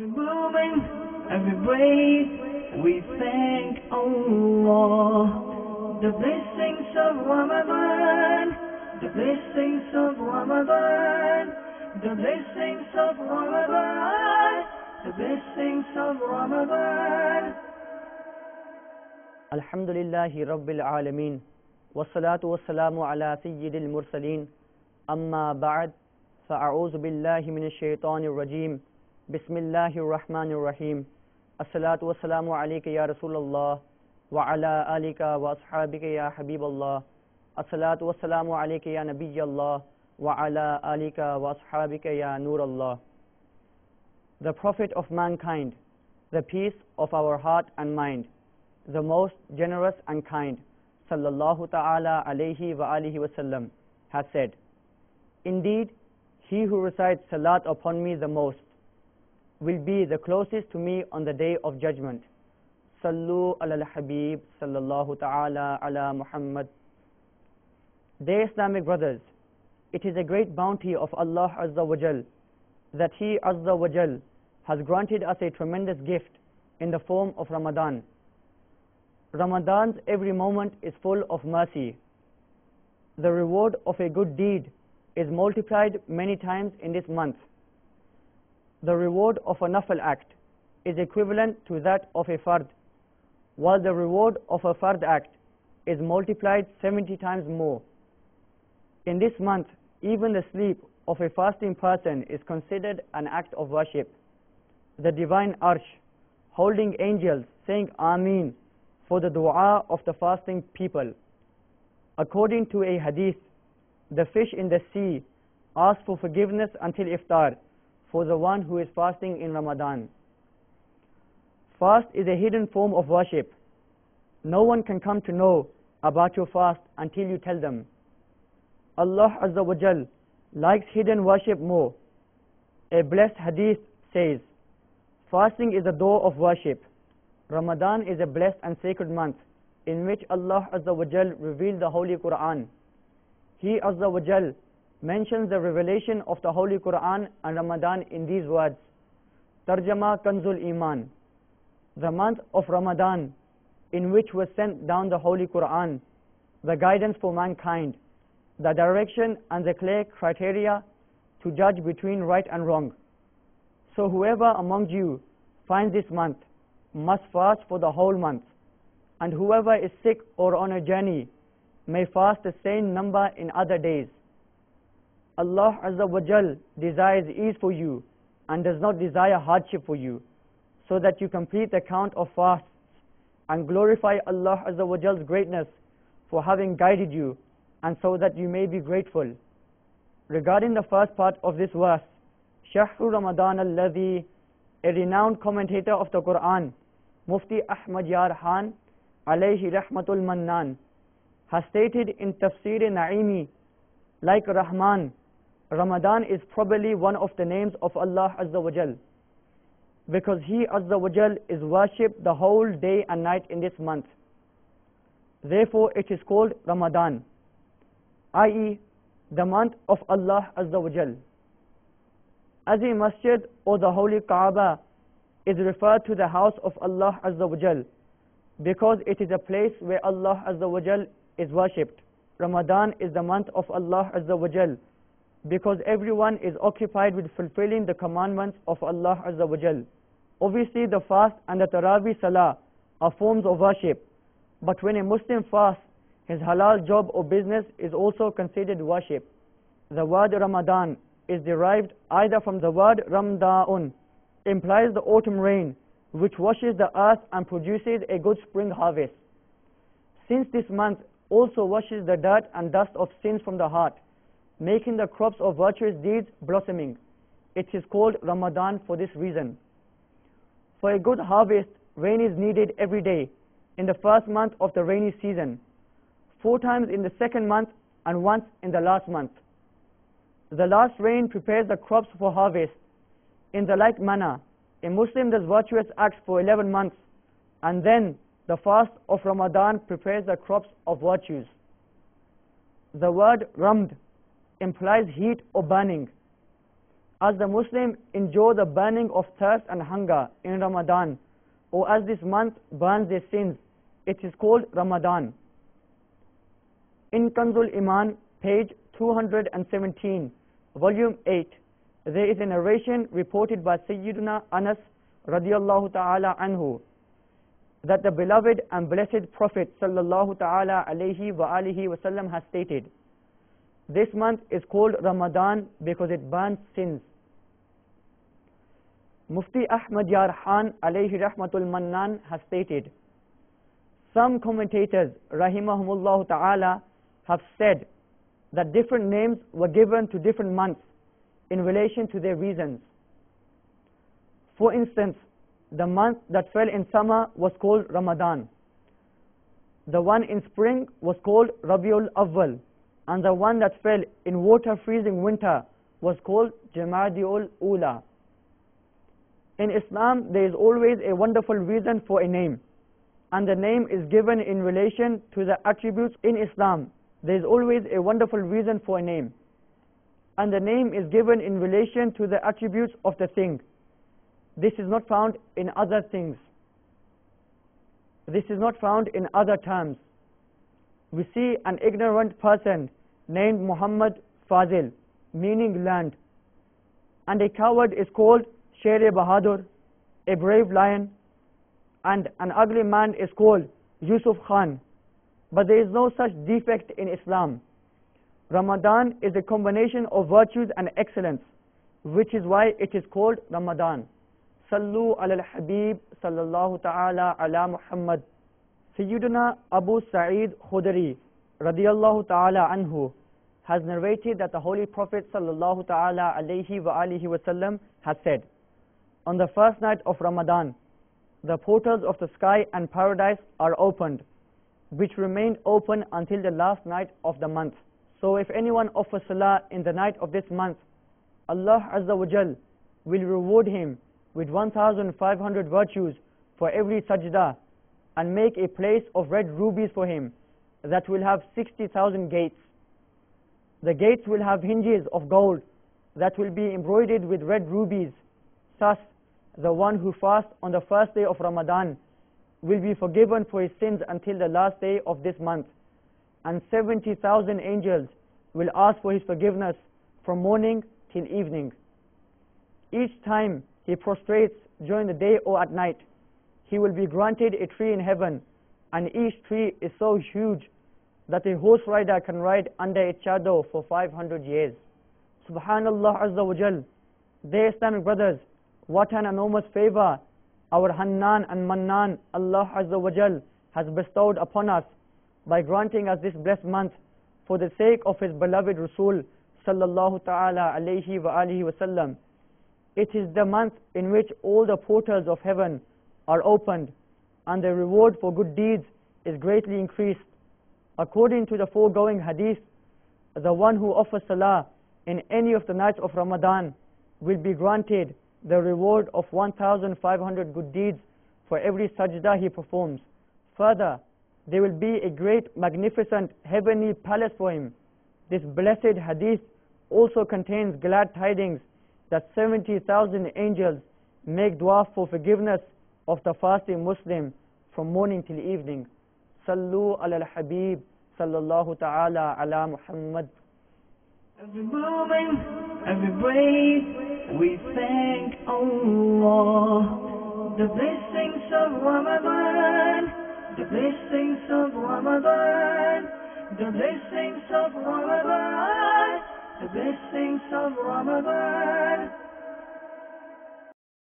Every moment, every breath, we thank Allah. The blessings of Ramadan, the blessings of Ramadan, the blessings of Ramadan, the blessings of Ramadan. Alhamdulillahi Rabbil Alameen. Wassalatu wassalamu ala Sayyidil Mursaleen. Amma ba'd. Fa'a'udhu billahi minash shaitanir rajim. Bismillahir Rahmanir Rahim. As-salatu wassalamu alayka ya Rasulullah wa ala alika wa ashabika ya Habiballah. As-salatu wassalamu alayka ya Nabiyyallah wa ala alika wa ashabika ya Nurallah. The Prophet of mankind, the peace of our heart and mind, the most generous and kind, sallallahu ta'ala alayhi wa alihi wasallam, has said, "Indeed, he who recites salat upon me the most will be the closest to me on the day of judgment. Sallu ala al-Habib, sallallahu ta'ala ala Muhammad." Dear Islamic brothers, it is a great bounty of Allah Azza wa Jal that He Azza wa Jal has granted us a tremendous gift in the form of Ramadan. Ramadan's every moment is full of mercy. The reward of a good deed is multiplied many times in this month. The reward of a nafil act is equivalent to that of a fard, while the reward of a fard act is multiplied 70 times more. In this month, even the sleep of a fasting person is considered an act of worship. The divine arsh, holding angels saying Ameen for the dua of the fasting people. According to a hadith, the fish in the sea ask for forgiveness until iftar for the one who is fasting in Ramadan. Fast is a hidden form of worship. No one can come to know about your fast until you tell them. Allah Azza wa Jal likes hidden worship more. A blessed hadith says, "Fasting is the door of worship." Ramadan is a blessed and sacred month in which Allah Azza wa Jal revealed the Holy Quran. He Azza wa Jal mentions the revelation of the Holy Quran and Ramadan in these words, Tarjama Kanzul Iman. The month of Ramadan, in which was sent down the Holy Quran, the guidance for mankind, the direction and the clear criteria to judge between right and wrong. So whoever among you finds this month must fast for the whole month, and whoever is sick or on a journey may fast the same number in other days. Allah Azza wa Jal desires ease for you and does not desire hardship for you, so that you complete the count of fasts and glorify Allah Azza wa Jal's greatness for having guided you, and so that you may be grateful. Regarding the first part of this verse, Shahru Ramadan alladhi, a renowned commentator of the Quran, Mufti Ahmad Yar Khan alayhi rahmatul mannan, has stated in Tafsir Naimi, like Rahman, Ramadan is probably one of the names of Allah Azza wa Jal, because He Azza wa Jal is worshipped the whole day and night in this month. Therefore it is called Ramadan, i.e. the month of Allah Azza wa Jal. As a masjid or the holy Kaaba is referred to the house of Allah Azza wa Jal, because it is a place where Allah Azza wa Jal is worshipped. Ramadan is the month of Allah Azza wa Jal, because everyone is occupied with fulfilling the commandments of Allah Azza wa Jal. Obviously the fast and the Taraweeh Salah are forms of worship, but when a Muslim fasts, his halal job or business is also considered worship. The word Ramadan is derived either from the word Ramdaun, implies the autumn rain, which washes the earth and produces a good spring harvest. Since this month also washes the dirt and dust of sins from the heart, making the crops of virtuous deeds blossoming, it is called Ramadan for this reason. For a good harvest, rain is needed every day in the first month of the rainy season, 4 times in the second month, and once in the last month. The last rain prepares the crops for harvest. In the like manner, a Muslim does virtuous acts for 11 months, and then the fast of Ramadan prepares the crops of virtues. The word Ramd implies heat or burning. as the Muslim endure the burning of thirst and hunger in Ramadan, or as this month burns their sins, it is called Ramadan. In Kanzul Iman, page 217, volume 8, there is a narration reported by Sayyiduna Anas radiallahu ta'ala anhu, that the beloved and blessed Prophet sallallahu ta'ala alayhi wa alihi wasallam has stated, this month is called Ramadan because it burns sins. Mufti Ahmad Yar Khan alayhi rahmatul mannan has stated, some commentators rahimahumullah ta'ala have said that different names were given to different months in relation to their reasons. For instance, the month that fell in summer was called Ramadan. The one in spring was called Rabiul Awwal, and the one that fell in water-freezing winter was called Jamadiul Ula. In Islam, there is always a wonderful reason for a name, and the name is given in relation to the attributes. In Islam, there is always a wonderful reason for a name, and the name is given in relation to the attributes of the thing. This is not found in other things. This is not found in other terms. We see an ignorant person named Muhammad Fazil, meaning learned, and a coward is called Sher-e Bahadur, a brave lion, and an ugly man is called Yusuf Khan. But there is no such defect in Islam. Ramadan is a combination of virtues and excellence, which is why it is called Ramadan. Sallu ala al-Habib sallallahu ta'ala ala Muhammad. Sayyiduna Abu Sa'id Khudri radiyallahu ta'ala anhu has narrated that the Holy Prophet sallallahu ta'ala alayhi wa alihi wasallam has said, on the first night of Ramadan, the portals of the sky and paradise are opened, which remained open until the last night of the month. So if anyone offers salah in the night of this month, Allah Azza wa Jal will reward him with 1,500 virtues for every sajda, and make a place of red rubies for him that will have 60,000 gates. The gates will have hinges of gold that will be embroidered with red rubies. Thus, the one who fasts on the first day of Ramadan will be forgiven for his sins until the last day of this month, and 70,000 angels will ask for his forgiveness from morning till evening. Each time he prostrates during the day or at night, he will be granted a tree in heaven, and each tree is so huge that a horse rider can ride under its shadow for 500 years. Subhanallah Azza wa Jal. Dear Islamic brothers, what an enormous favor our Hannan and Mannan Allah Azza wa Jal has bestowed upon us by granting us this blessed month for the sake of His beloved Rasul sallallahu ta'ala alayhi wa alihi wa sallam. It is the month in which all the portals of heaven are opened, and the reward for good deeds is greatly increased. According to the foregoing hadith, the one who offers salah in any of the nights of Ramadan will be granted the reward of 1,500 good deeds for every sajda he performs. Further, there will be a great, magnificent heavenly palace for him. This blessed hadith also contains glad tidings that 70,000 angels make dua for forgiveness of the fasting Muslim from morning till evening. Sallu ala al-Habib sallallahu ta'ala ala Muhammad. Every moment, every breath, we thank Allah. The blessings of Ramadan, the blessings of Ramadan, the blessings of Ramadan, the blessings of Ramadan.